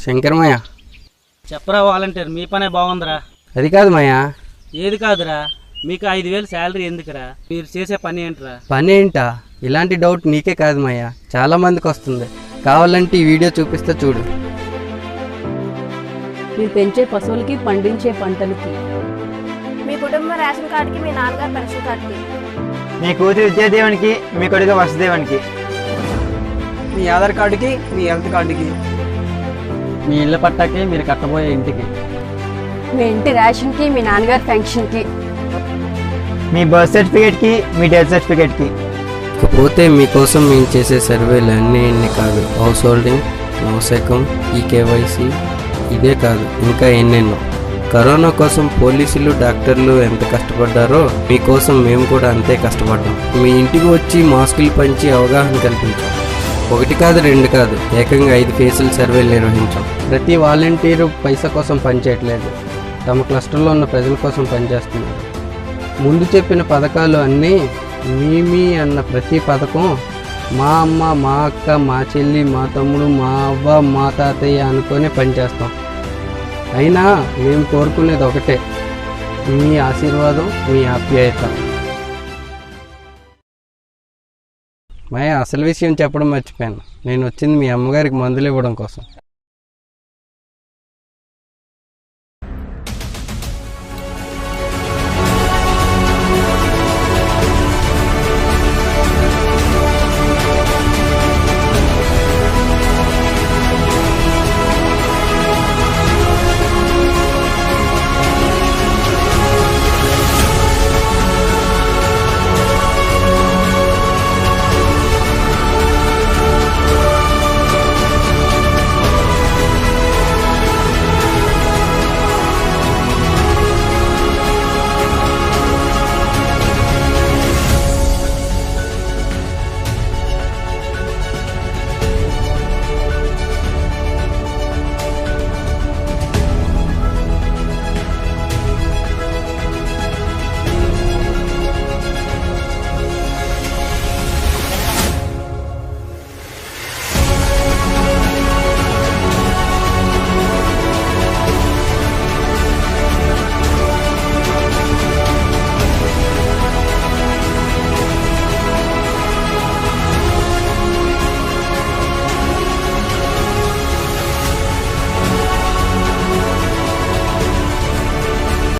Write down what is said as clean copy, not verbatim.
శంకరమయ్య. చెప్పరా వాలంటీర్, మీ పనే బాగుందిరా. అది కాదు మాయా. ఏది కాదురా, మీకు 5,000 శాలరీ ఎందుకురా? మీరు చేసే పని ఏంట్రా? పని ఏంటా? ఇలాంటి డౌట్ నీకే కాదు మాయా, చాలా మందికి వస్తుంది. కావాలంటే ఈ వీడియో చూపిస్తే చూడు. మీరు పెంచే పశువులకి, పండించే పంటలకి, మీ కుటుంబ రేషన్ కార్డుకి, మీ నాన్నగారు పెన్షన్ కార్డుకి, మీ కూతురు విద్యాదేవునికి, మీ కొడుకు వసుదేవునికి, మీ ఆధార్ కార్డుకి, మీ హెల్త్ కార్డుకి, మీ ఇళ్ళ పట్టాకి, మీరు కట్టబోయే ఇంటికి, మీ ఇంటి రేషన్కి, మీ నాన్నగారి పెన్షన్కి, మీ బర్త్ సర్టిఫికేట్కి, మీ డెత్ సర్టిఫికేట్కి. ఇకపోతే మీకోసం మేము చేసే సర్వేలు అన్నీ ఎన్ని కాదు. హౌస్ హోల్డింగ్, నవశకం, ఈకేవైసీ, ఇదే కాదు ఇంకా ఎన్నెన్నో. కరోనా కోసం పోలీసులు, డాక్టర్లు ఎంత కష్టపడ్డారో మీకోసం మేము కూడా అంతే కష్టపడ్డాం. మీ ఇంటికి వచ్చి మాస్కులు పంచి అవగాహన కల్పించాం. 1 కాదు 2 కాదు, ఏకంగా 5 ఫేసుల సర్వేలు నిర్వహించాం. ప్రతి వాలంటీరు పైసా కోసం పనిచేయట్లేదు, తమ క్లస్టర్లో ఉన్న ప్రజల కోసం పనిచేస్తున్నారు. ముందు చెప్పిన పథకాలు అన్నీ మీ అన్న ప్రతి పథకం మా అమ్మ, మా అక్క, మా చెల్లి, మా తమ్ముడు, మా అవ్వ, మా తాతయ్య అనుకునే పనిచేస్తాం. అయినా మేము కోరుకునేది ఒకటే, మీ ఆశీర్వాదం, మీ ఆప్యాయత. మాయ, అసలు విషయం చెప్పడం మర్చిపోయాను. నేను వచ్చింది మీ అమ్మగారికి మందులు ఇవ్వడం కోసం.